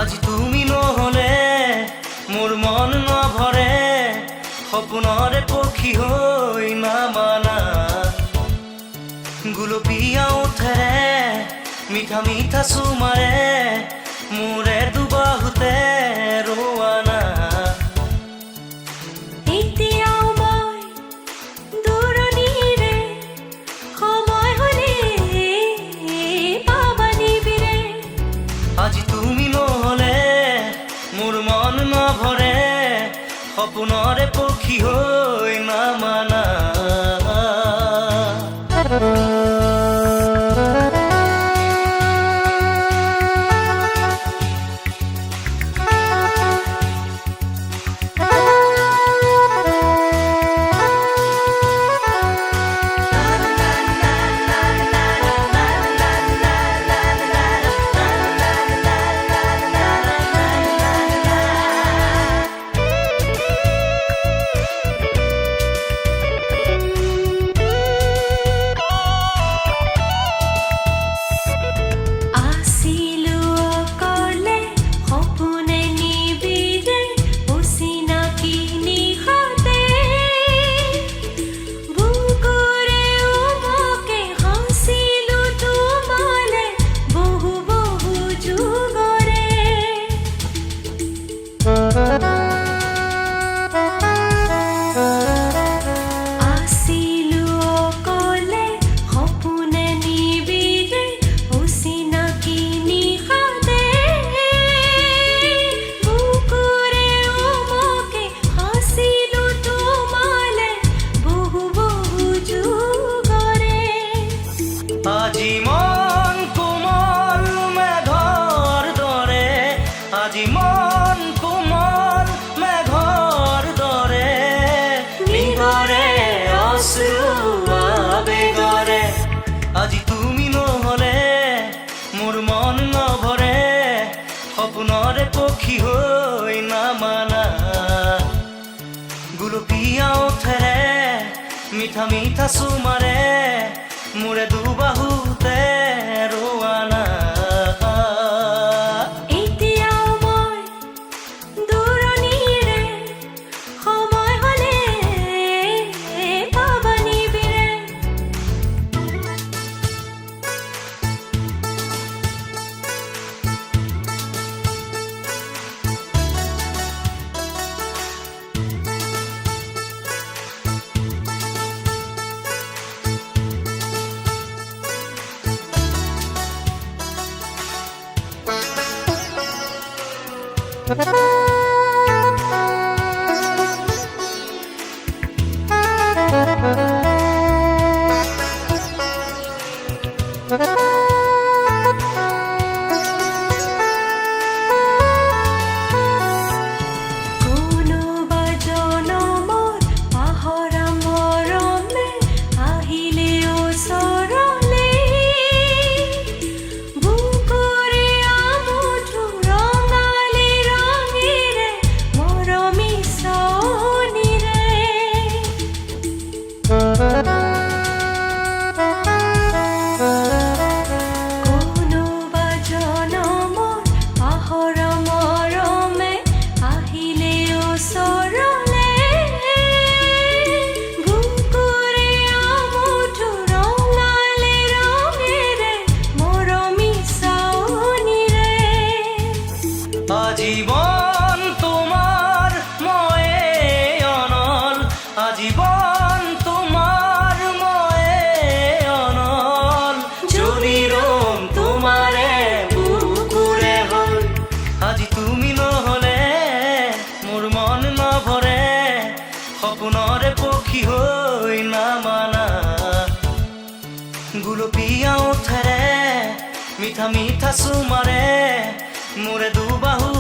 আজি তুমি নহলে মোৰ মন নভৰে, সপোনৰে পক্ষী হৈ নামানা। গুলপীয়া ওঠেৰে মিঠা মিঠা চুমাৰে মোৰে দুবাহুতে ৰোৱানা। আজি তুমি নহলে মোৰ মন নভৰে, সপোনৰে পক্ষী হৈ নামানা। আজি মন কোমল মেঘৰ দৰে, আজি মন কোমল মেঘৰ দৰে, নিগৰে অশ্ৰু আবেগৰে। আজি তুমি নহলে মোৰ মন নভৰে, সপোনৰে পক্ষী হৈ নামানা। গুলপীয়া ওঠেৰে মিঠা মিঠা চুমাৰে মোৰে দুবাহুতে ৰোৱানা। গুলপীয়া ওঠেৰে মিঠা মিঠা চুমাৰে মোৰে দুবাহু